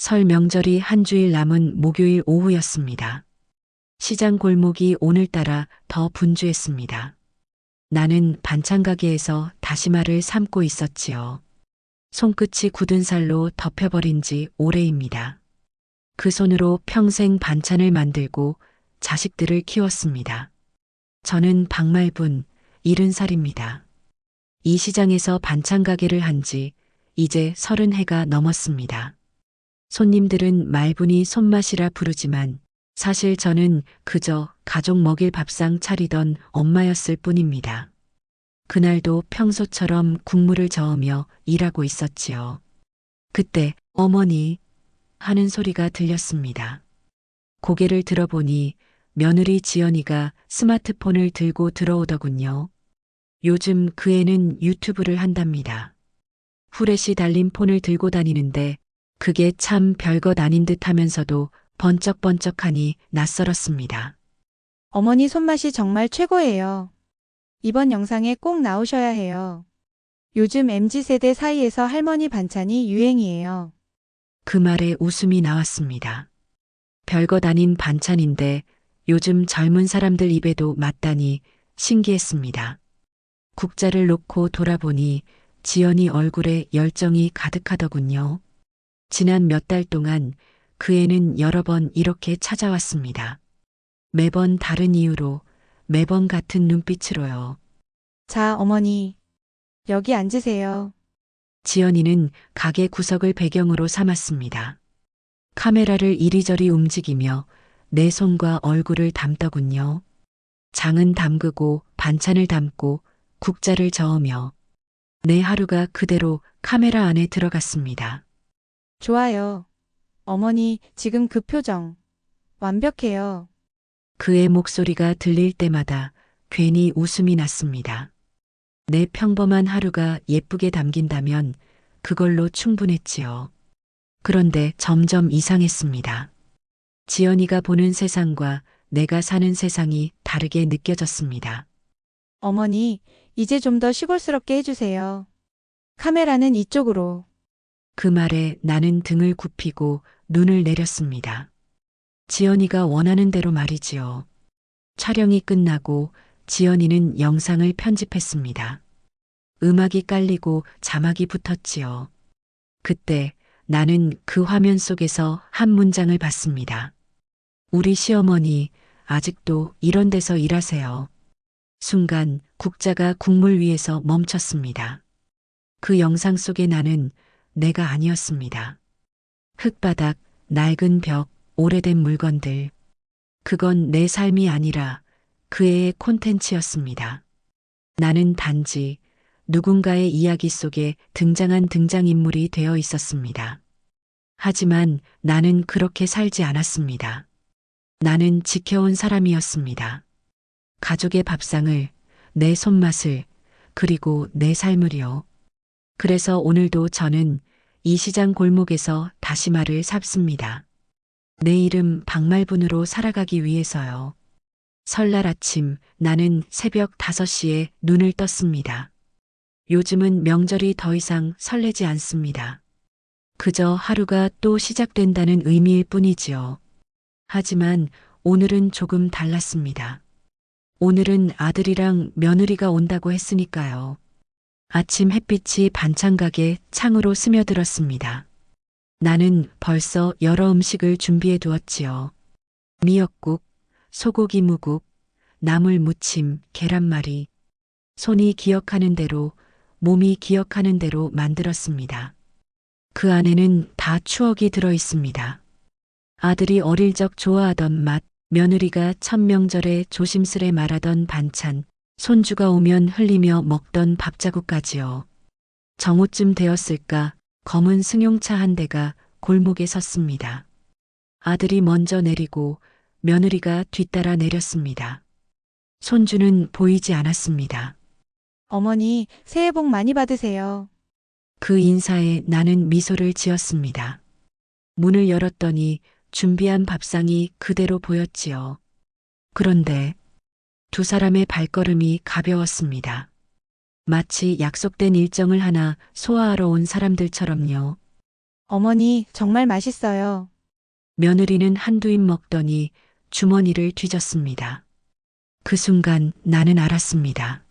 설 명절이 한 주일 남은 목요일 오후였습니다. 시장 골목이 오늘따라 더 분주했습니다. 나는 반찬 가게에서 다시마를 삶고 있었지요. 손끝이 굳은 살로 덮여버린 지 오래입니다. 그 손으로 평생 반찬을 만들고 자식들을 키웠습니다. 저는 박말분 70살입니다. 이 시장에서 반찬 가게를 한 지 이제 30해가 넘었습니다. 손님들은 말분이 손맛이라 부르지만 사실 저는 그저 가족 먹일 밥상 차리던 엄마였을 뿐입니다. 그날도 평소처럼 국물을 저으며 일하고 있었지요. 그때 어머니 하는 소리가 들렸습니다. 고개를 들어보니 며느리 지연이가 스마트폰을 들고 들어오더군요. 요즘 그 애는 유튜브를 한답니다. 후레쉬 달린 폰을 들고 다니는데 그게 참 별것 아닌 듯 하면서도 번쩍번쩍하니 낯설었습니다. 어머니 손맛이 정말 최고예요. 이번 영상에 꼭 나오셔야 해요. 요즘 MZ세대 사이에서 할머니 반찬이 유행이에요. 그 말에 웃음이 나왔습니다. 별것 아닌 반찬인데 요즘 젊은 사람들 입에도 맞다니 신기했습니다. 국자를 놓고 돌아보니 지연이 얼굴에 열정이 가득하더군요. 지난 몇 달 동안 그 애는 여러 번 이렇게 찾아왔습니다. 매번 다른 이유로, 매번 같은 눈빛으로요. 자, 어머니. 여기 앉으세요. 지연이는 가게 구석을 배경으로 삼았습니다. 카메라를 이리저리 움직이며 내 손과 얼굴을 담더군요. 장은 담그고 반찬을 담고 국자를 저으며 내 하루가 그대로 카메라 안에 들어갔습니다. 좋아요. 어머니, 지금 그 표정. 완벽해요. 그의 목소리가 들릴 때마다 괜히 웃음이 났습니다. 내 평범한 하루가 예쁘게 담긴다면 그걸로 충분했지요. 그런데 점점 이상했습니다. 지연이가 보는 세상과 내가 사는 세상이 다르게 느껴졌습니다. 어머니, 이제 좀 더 시골스럽게 해주세요. 카메라는 이쪽으로. 그 말에 나는 등을 굽히고 눈을 내렸습니다. 지연이가 원하는 대로 말이지요. 촬영이 끝나고 지연이는 영상을 편집했습니다. 음악이 깔리고 자막이 붙었지요. 그때 나는 그 화면 속에서 한 문장을 봤습니다. 우리 시어머니 아직도 이런 데서 일하세요. 순간 국자가 국물 위에서 멈췄습니다. 그 영상 속의 나는 내가 아니었습니다. 흙바닥, 낡은 벽, 오래된 물건들. 그건 내 삶이 아니라 그 애의 콘텐츠였습니다. 나는 단지 누군가의 이야기 속에 등장한 등장인물이 되어 있었습니다. 하지만 나는 그렇게 살지 않았습니다. 나는 지켜온 사람이었습니다. 가족의 밥상을, 내 손맛을, 그리고 내 삶을요. 그래서 오늘도 저는 이 시장 골목에서 다시마를 삽습니다. 내 이름 박말분으로 살아가기 위해서요. 설날 아침 나는 새벽 5시에 눈을 떴습니다. 요즘은 명절이 더 이상 설레지 않습니다. 그저 하루가 또 시작된다는 의미일 뿐이지요. 하지만 오늘은 조금 달랐습니다. 오늘은 아들이랑 며느리가 온다고 했으니까요. 아침 햇빛이 반찬 가게 창으로 스며들었습니다. 나는 벌써 여러 음식을 준비해 두었지요. 미역국, 소고기 무국, 나물 무침, 계란말이. 손이 기억하는 대로, 몸이 기억하는 대로 만들었습니다. 그 안에는 다 추억이 들어 있습니다. 아들이 어릴 적 좋아하던 맛, 며느리가 첫 명절에 조심스레 말하던 반찬, 손주가 오면 흘리며 먹던 밥자국까지요. 정오쯤 되었을까 검은 승용차 한 대가 골목에 섰습니다. 아들이 먼저 내리고 며느리가 뒤따라 내렸습니다. 손주는 보이지 않았습니다. 어머니, 새해 복 많이 받으세요. 그 인사에 나는 미소를 지었습니다. 문을 열었더니 준비한 밥상이 그대로 보였지요. 그런데 두 사람의 발걸음이 가벼웠습니다. 마치 약속된 일정을 하나 소화하러 온 사람들처럼요. 어머니, 정말 맛있어요. 며느리는 한두 입 먹더니 주머니를 뒤졌습니다. 그 순간 나는 알았습니다.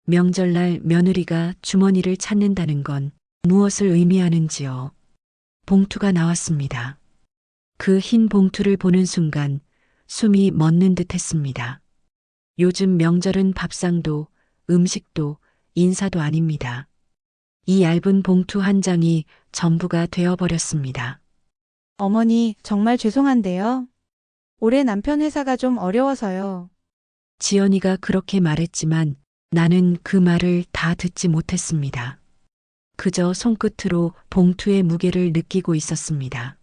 명절날 며느리가 주머니를 찾는다는 건 무엇을 의미하는지요. 봉투가 나왔습니다. 그 흰 봉투를 보는 순간 숨이 멎는 듯 했습니다. 요즘 명절은 밥상도 음식도 인사도 아닙니다. 이 얇은 봉투 한 장이 전부가 되어버렸습니다. 어머니, 정말 죄송한데요. 올해 남편 회사가 좀 어려워서요. 지연이가 그렇게 말했지만 나는 그 말을 다 듣지 못했습니다. 그저 손끝으로 봉투의 무게를 느끼고 있었습니다.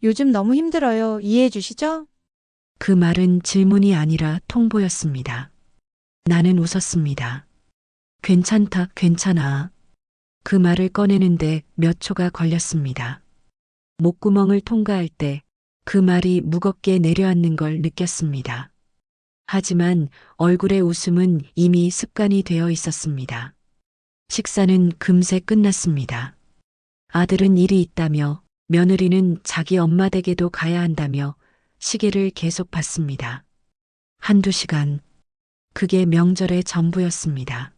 요즘 너무 힘들어요. 이해해 주시죠? 그 말은 질문이 아니라 통보였습니다. 나는 웃었습니다. 괜찮다, 괜찮아. 그 말을 꺼내는데 몇 초가 걸렸습니다. 목구멍을 통과할 때 그 말이 무겁게 내려앉는 걸 느꼈습니다. 하지만 얼굴의 웃음은 이미 습관이 되어 있었습니다. 식사는 금세 끝났습니다. 아들은 일이 있다며 며느리는 자기 엄마 댁에도 가야 한다며 시계를 계속 봤습니다. 한두 시간. 그게 명절의 전부였습니다.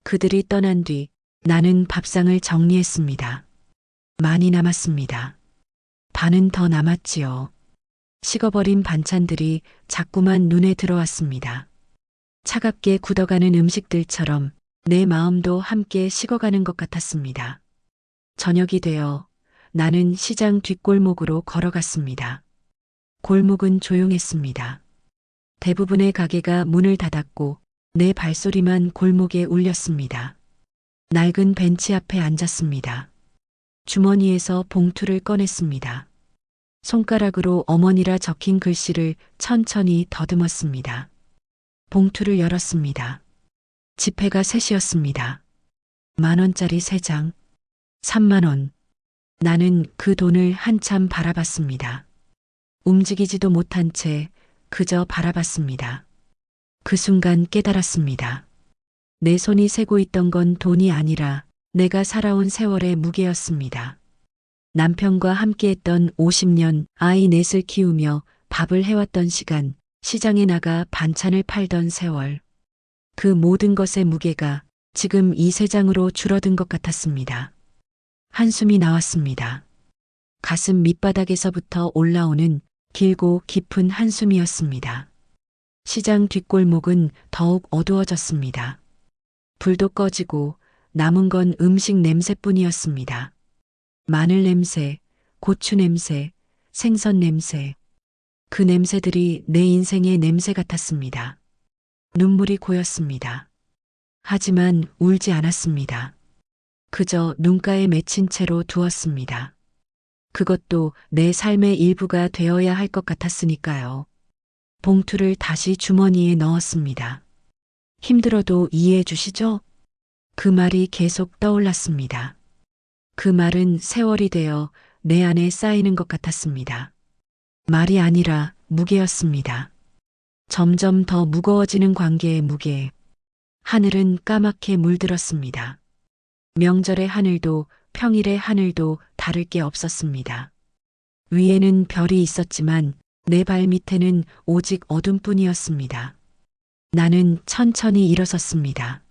그들이 떠난 뒤 나는 밥상을 정리했습니다. 많이 남았습니다. 반은 더 남았지요. 식어버린 반찬들이 자꾸만 눈에 들어왔습니다. 차갑게 굳어가는 음식들처럼 내 마음도 함께 식어가는 것 같았습니다. 저녁이 되어 나는 시장 뒷골목으로 걸어갔습니다. 골목은 조용했습니다. 대부분의 가게가 문을 닫았고 내 발소리만 골목에 울렸습니다. 낡은 벤치 앞에 앉았습니다. 주머니에서 봉투를 꺼냈습니다. 손가락으로 어머니라 적힌 글씨를 천천히 더듬었습니다. 봉투를 열었습니다. 지폐가 셋이었습니다. 10,000원짜리 3장. 30,000원. 나는 그 돈을 한참 바라봤습니다. 움직이지도 못한 채 그저 바라봤습니다. 그 순간 깨달았습니다. 내 손이 세고 있던 건 돈이 아니라 내가 살아온 세월의 무게였습니다. 남편과 함께했던 50년 아이 넷을 키우며 밥을 해왔던 시간, 시장에 나가 반찬을 팔던 세월. 그 모든 것의 무게가 지금 이 3장으로 줄어든 것 같았습니다. 한숨이 나왔습니다. 가슴 밑바닥에서부터 올라오는 길고 깊은 한숨이었습니다. 시장 뒷골목은 더욱 어두워졌습니다. 불도 꺼지고 남은 건 음식 냄새뿐이었습니다. 마늘 냄새, 고추 냄새, 생선 냄새. 그 냄새들이 내 인생의 냄새 같았습니다. 눈물이 고였습니다. 하지만 울지 않았습니다. 그저 눈가에 맺힌 채로 두었습니다. 그것도 내 삶의 일부가 되어야 할 것 같았으니까요. 봉투를 다시 주머니에 넣었습니다. 힘들어도 이해해 주시죠? 그 말이 계속 떠올랐습니다. 그 말은 세월이 되어 내 안에 쌓이는 것 같았습니다. 말이 아니라 무게였습니다. 점점 더 무거워지는 관계의 무게. 하늘은 까맣게 물들었습니다. 명절의 하늘도 평일의 하늘도 다를 게 없었습니다. 위에는 별이 있었지만 내 발 밑에는 오직 어둠뿐이었습니다. 나는 천천히 일어섰습니다.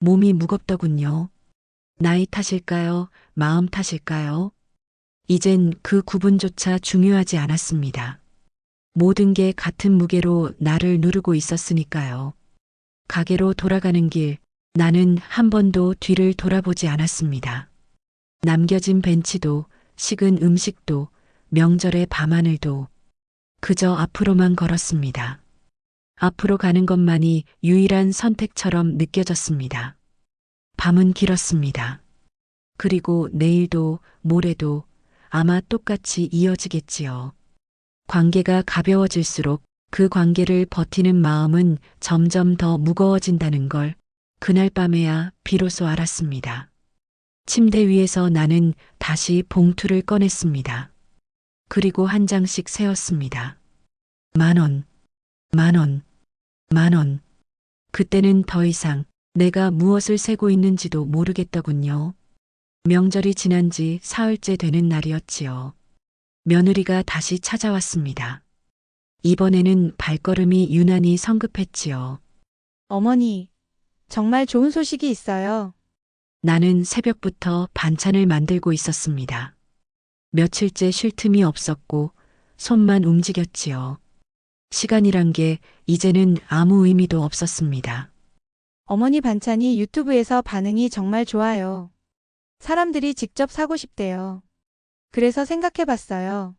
몸이 무겁더군요. 나이 탓일까요? 마음 탓일까요? 이젠 그 구분조차 중요하지 않았습니다. 모든 게 같은 무게로 나를 누르고 있었으니까요. 가게로 돌아가는 길, 나는 한 번도 뒤를 돌아보지 않았습니다. 남겨진 벤치도, 식은 음식도, 명절의 밤하늘도 그저 앞으로만 걸었습니다. 앞으로 가는 것만이 유일한 선택처럼 느껴졌습니다. 밤은 길었습니다. 그리고 내일도 모레도 아마 똑같이 이어지겠지요. 관계가 가벼워질수록 그 관계를 버티는 마음은 점점 더 무거워진다는 걸 그날 밤에야 비로소 알았습니다. 침대 위에서 나는 다시 봉투를 꺼냈습니다. 그리고 한 장씩 세었습니다. 10,000원, 10,000원, 10,000원. 그때는 더 이상 내가 무엇을 세고 있는지도 모르겠더군요. 명절이 지난 지 사흘째 되는 날이었지요. 며느리가 다시 찾아왔습니다. 이번에는 발걸음이 유난히 성급했지요. 어머니, 정말 좋은 소식이 있어요. 나는 새벽부터 반찬을 만들고 있었습니다. 며칠째 쉴 틈이 없었고 손만 움직였지요. 시간이란 게 이제는 아무 의미도 없었습니다. 어머니 반찬이 유튜브에서 반응이 정말 좋아요. 사람들이 직접 사고 싶대요. 그래서 생각해 봤어요.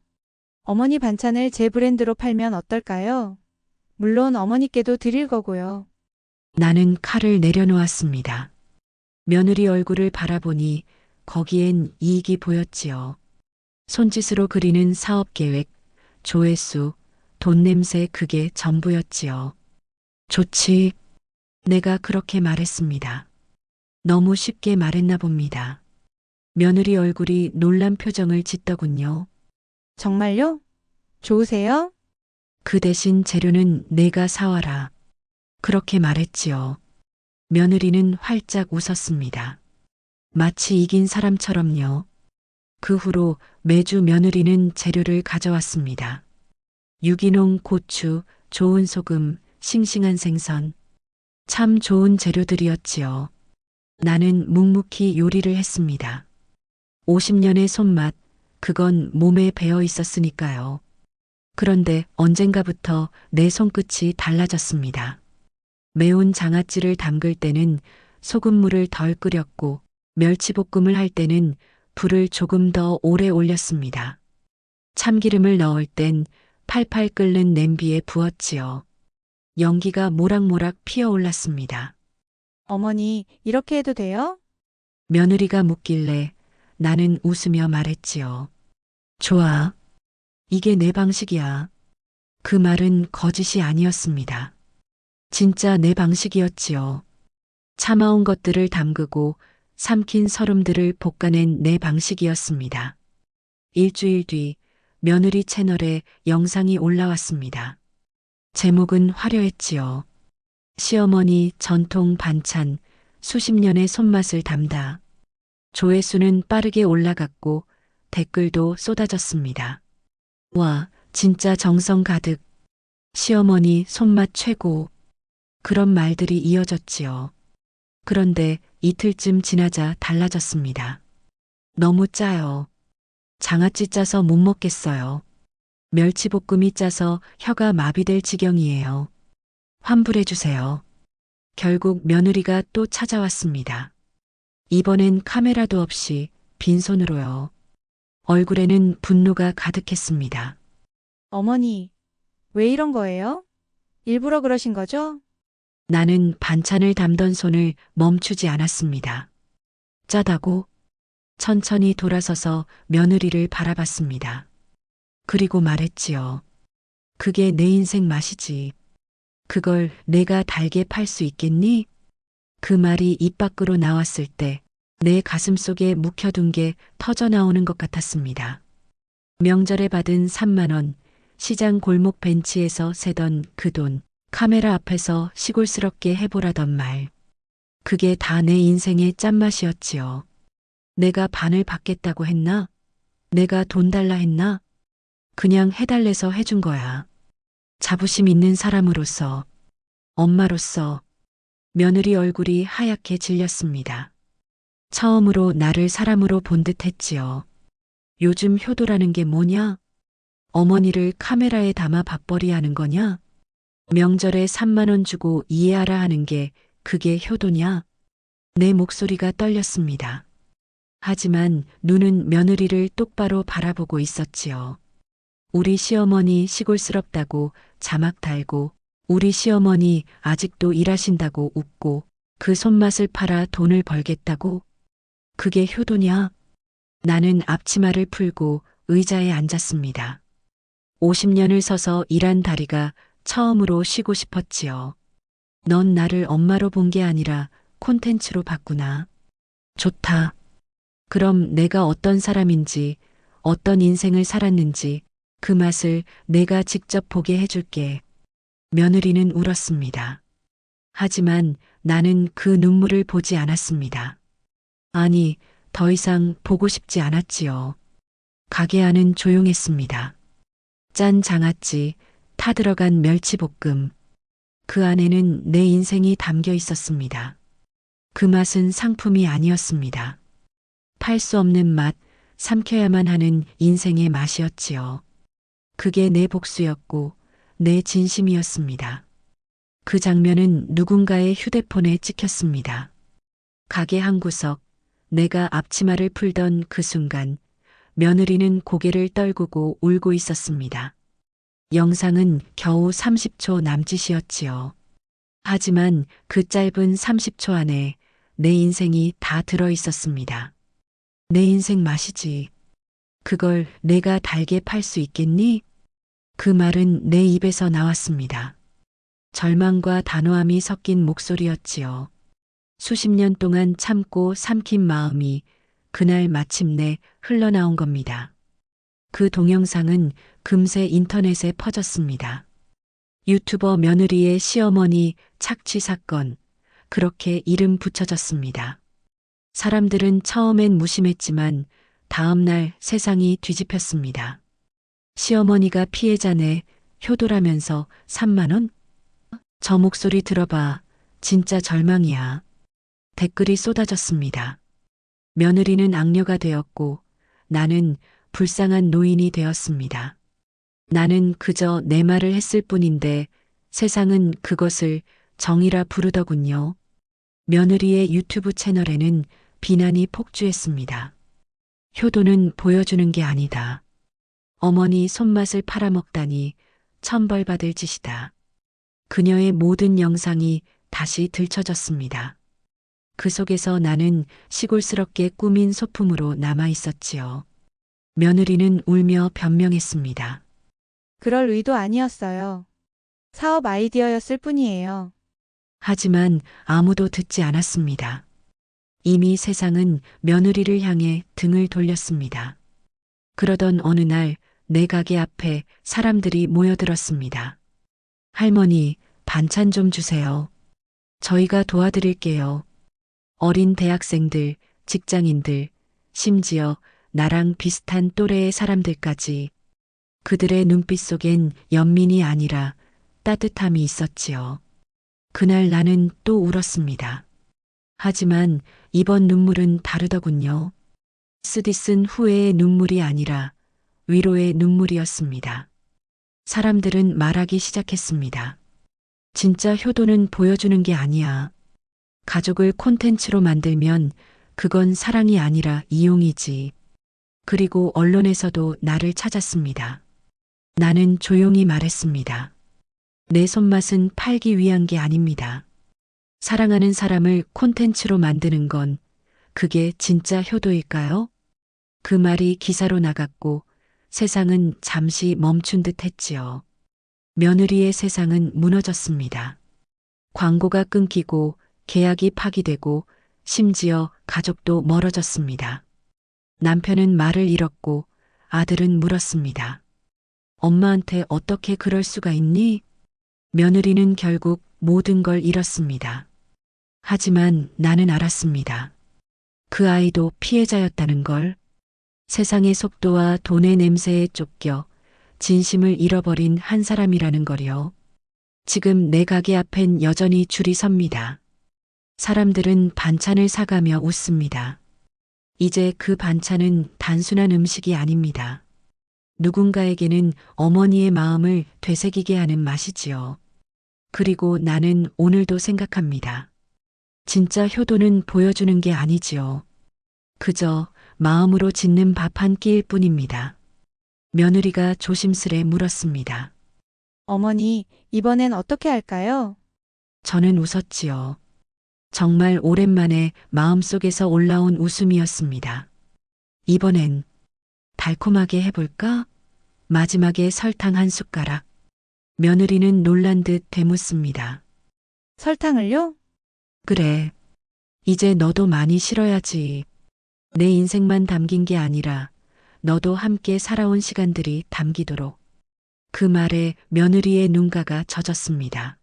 어머니 반찬을 제 브랜드로 팔면 어떨까요? 물론 어머니께도 드릴 거고요. 나는 칼을 내려놓았습니다. 며느리 얼굴을 바라보니 거기엔 이익이 보였지요. 손짓으로 그리는 사업 계획, 조회수, 돈 냄새 그게 전부였지요. 좋지. 내가 그렇게 말했습니다. 너무 쉽게 말했나 봅니다. 며느리 얼굴이 놀란 표정을 짓더군요. 정말요? 좋으세요? 그 대신 재료는 내가 사와라. 그렇게 말했지요. 며느리는 활짝 웃었습니다. 마치 이긴 사람처럼요. 그 후로 매주 며느리는 재료를 가져왔습니다. 유기농 고추, 좋은 소금, 싱싱한 생선. 참 좋은 재료들이었지요. 나는 묵묵히 요리를 했습니다. 50년의 손맛, 그건 몸에 배어 있었으니까요. 그런데 언젠가부터 내 손끝이 달라졌습니다. 매운 장아찌를 담글 때는 소금물을 덜 끓였고 멸치볶음을 할 때는 불을 조금 더 오래 올렸습니다. 참기름을 넣을 땐 팔팔 끓는 냄비에 부었지요. 연기가 모락모락 피어올랐습니다. 어머니, 이렇게 해도 돼요? 며느리가 묻길래 나는 웃으며 말했지요. 좋아. 이게 내 방식이야. 그 말은 거짓이 아니었습니다. 진짜 내 방식이었지요. 참아온 것들을 담그고 삼킨 서름들을 볶아낸 내 방식이었습니다. 일주일 뒤 며느리 채널에 영상이 올라왔습니다. 제목은 화려했지요. 시어머니 전통 반찬 수십 년의 손맛을 담다. 조회수는 빠르게 올라갔고 댓글도 쏟아졌습니다. 와, 진짜 정성 가득. 시어머니 손맛 최고. 그런 말들이 이어졌지요. 그런데 이틀쯤 지나자 달라졌습니다. 너무 짜요. 장아찌 짜서 못 먹겠어요. 멸치볶음이 짜서 혀가 마비될 지경이에요. 환불해주세요. 결국 며느리가 또 찾아왔습니다. 이번엔 카메라도 없이 빈손으로요. 얼굴에는 분노가 가득했습니다. 어머니, 왜 이런 거예요? 일부러 그러신 거죠? 나는 반찬을 담던 손을 멈추지 않았습니다. 짜다고? 천천히 돌아서서 며느리를 바라봤습니다. 그리고 말했지요. 그게 내 인생 맛이지. 그걸 내가 달게 팔 수 있겠니? 그 말이 입 밖으로 나왔을 때 내 가슴 속에 묵혀둔 게 터져 나오는 것 같았습니다. 명절에 받은 3만 원, 시장 골목 벤치에서 세던 그 돈, 카메라 앞에서 시골스럽게 해보라던 말. 그게 다 내 인생의 짠맛이었지요. 내가 반을 받겠다고 했나? 내가 돈 달라 했나? 그냥 해달래서 해준 거야. 자부심 있는 사람으로서, 엄마로서, 며느리 얼굴이 하얗게 질렸습니다. 처음으로 나를 사람으로 본 듯 했지요. 요즘 효도라는 게 뭐냐? 어머니를 카메라에 담아 밥벌이 하는 거냐? 명절에 3만 원 주고 이해하라 하는 게 그게 효도냐? 내 목소리가 떨렸습니다. 하지만 눈은 며느리를 똑바로 바라보고 있었지요. 우리 시어머니 시골스럽다고 자막 달고 우리 시어머니 아직도 일하신다고 웃고 그 손맛을 팔아 돈을 벌겠다고? 그게 효도냐? 나는 앞치마를 풀고 의자에 앉았습니다. 50년을 서서 일한 다리가 처음으로 쉬고 싶었지요. 넌 나를 엄마로 본 게 아니라 콘텐츠로 봤구나. 좋다. 그럼 내가 어떤 사람인지, 어떤 인생을 살았는지 그 맛을 내가 직접 보게 해줄게. 며느리는 울었습니다. 하지만 나는 그 눈물을 보지 않았습니다. 아니, 더 이상 보고 싶지 않았지요. 가게 안은 조용했습니다. 짠 장아찌, 타들어간 멸치볶음. 그 안에는 내 인생이 담겨 있었습니다. 그 맛은 상품이 아니었습니다. 팔 수 없는 맛, 삼켜야만 하는 인생의 맛이었지요. 그게 내 복수였고 내 진심이었습니다. 그 장면은 누군가의 휴대폰에 찍혔습니다. 가게 한 구석, 내가 앞치마를 풀던 그 순간 며느리는 고개를 떨구고 울고 있었습니다. 영상은 겨우 30초 남짓이었지요. 하지만 그 짧은 30초 안에 내 인생이 다 들어 있었습니다. 내 인생 맛이지. 그걸 내가 달게 팔 수 있겠니? 그 말은 내 입에서 나왔습니다. 절망과 단호함이 섞인 목소리였지요. 수십 년 동안 참고 삼킨 마음이 그날 마침내 흘러나온 겁니다. 그 동영상은 금세 인터넷에 퍼졌습니다. 유튜버 며느리의 시어머니 착취 사건, 그렇게 이름 붙여졌습니다. 사람들은 처음엔 무심했지만 다음날 세상이 뒤집혔습니다. 시어머니가 피해자네, 효도라면서 3만 원? 저 목소리 들어봐. 진짜 절망이야. 댓글이 쏟아졌습니다. 며느리는 악녀가 되었고 나는 불쌍한 노인이 되었습니다. 나는 그저 내 말을 했을 뿐인데 세상은 그것을 정의라 부르더군요. 며느리의 유튜브 채널에는 비난이 폭주했습니다. 효도는 보여주는 게 아니다. 어머니 손맛을 팔아먹다니 천벌받을 짓이다. 그녀의 모든 영상이 다시 들춰졌습니다. 그 속에서 나는 시골스럽게 꾸민 소품으로 남아 있었지요. 며느리는 울며 변명했습니다. 그럴 의도 아니었어요. 사업 아이디어였을 뿐이에요. 하지만 아무도 듣지 않았습니다. 이미 세상은 며느리를 향해 등을 돌렸습니다. 그러던 어느 날 내 가게 앞에 사람들이 모여들었습니다. 할머니, 반찬 좀 주세요. 저희가 도와드릴게요. 어린 대학생들, 직장인들, 심지어 나랑 비슷한 또래의 사람들까지. 그들의 눈빛 속엔 연민이 아니라 따뜻함이 있었지요. 그날 나는 또 울었습니다. 하지만 이번 눈물은 다르더군요. 쓰디 쓴 후회의 눈물이 아니라 위로의 눈물이었습니다. 사람들은 말하기 시작했습니다. 진짜 효도는 보여주는 게 아니야. 가족을 콘텐츠로 만들면 그건 사랑이 아니라 이용이지. 그리고 언론에서도 나를 찾았습니다. 나는 조용히 말했습니다. 내 손맛은 팔기 위한 게 아닙니다. 사랑하는 사람을 콘텐츠로 만드는 건 그게 진짜 효도일까요? 그 말이 기사로 나갔고 세상은 잠시 멈춘 듯 했지요. 며느리의 세상은 무너졌습니다. 광고가 끊기고 계약이 파기되고 심지어 가족도 멀어졌습니다. 남편은 말을 잃었고 아들은 물었습니다. 엄마한테 어떻게 그럴 수가 있니? 며느리는 결국 모든 걸 잃었습니다. 하지만 나는 알았습니다. 그 아이도 피해자였다는 걸. 세상의 속도와 돈의 냄새에 쫓겨 진심을 잃어버린 한 사람이라는 걸요. 지금 내 가게 앞엔 여전히 줄이 섭니다. 사람들은 반찬을 사가며 웃습니다. 이제 그 반찬은 단순한 음식이 아닙니다. 누군가에게는 어머니의 마음을 되새기게 하는 맛이지요. 그리고 나는 오늘도 생각합니다. 진짜 효도는 보여주는 게 아니지요. 그저 마음으로 짓는 밥 한 끼일 뿐입니다. 며느리가 조심스레 물었습니다. 어머니, 이번엔 어떻게 할까요? 저는 웃었지요. 정말 오랜만에 마음속에서 올라온 웃음이었습니다. 이번엔 달콤하게 해볼까? 마지막에 설탕 한 숟가락. 며느리는 놀란 듯 되묻습니다. 설탕을요? 그래. 이제 너도 많이 싫어야지. 내 인생만 담긴 게 아니라 너도 함께 살아온 시간들이 담기도록. 그 말에 며느리의 눈가가 젖었습니다.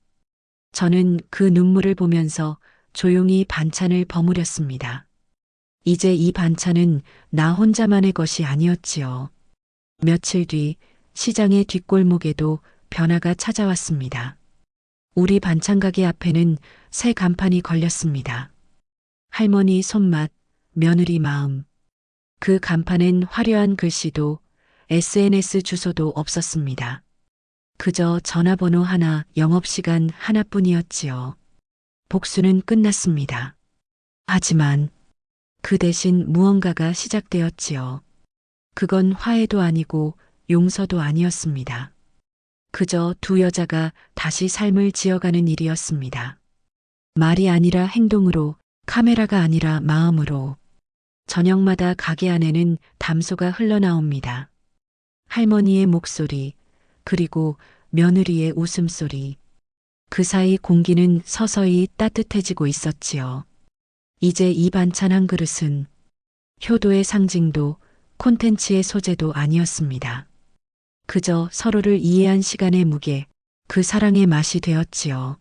저는 그 눈물을 보면서 조용히 반찬을 버무렸습니다. 이제 이 반찬은 나 혼자만의 것이 아니었지요. 며칠 뒤 시장의 뒷골목에도 변화가 찾아왔습니다. 우리 반찬가게 앞에는 새 간판이 걸렸습니다. 할머니 손맛, 며느리 마음. 그 간판엔 화려한 글씨도 SNS 주소도 없었습니다. 그저 전화번호 하나, 영업시간 하나뿐이었지요. 복수는 끝났습니다. 하지만 그 대신 무언가가 시작되었지요. 그건 화해도 아니고 용서도 아니었습니다. 그저 두 여자가 다시 삶을 지어가는 일이었습니다. 말이 아니라 행동으로, 카메라가 아니라 마음으로. 저녁마다 가게 안에는 담소가 흘러나옵니다. 할머니의 목소리, 그리고 며느리의 웃음소리. 그 사이 공기는 서서히 따뜻해지고 있었지요. 이제 이 반찬 한 그릇은 효도의 상징도 콘텐츠의 소재도 아니었습니다. 그저 서로를 이해한 시간의 무게, 그 사랑의 맛이 되었지요.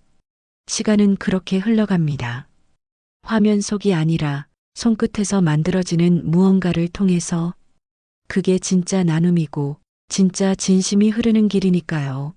시간은 그렇게 흘러갑니다. 화면 속이 아니라 손끝에서 만들어지는 무언가를 통해서 그게 진짜 나눔이고 진짜 진심이 흐르는 길이니까요.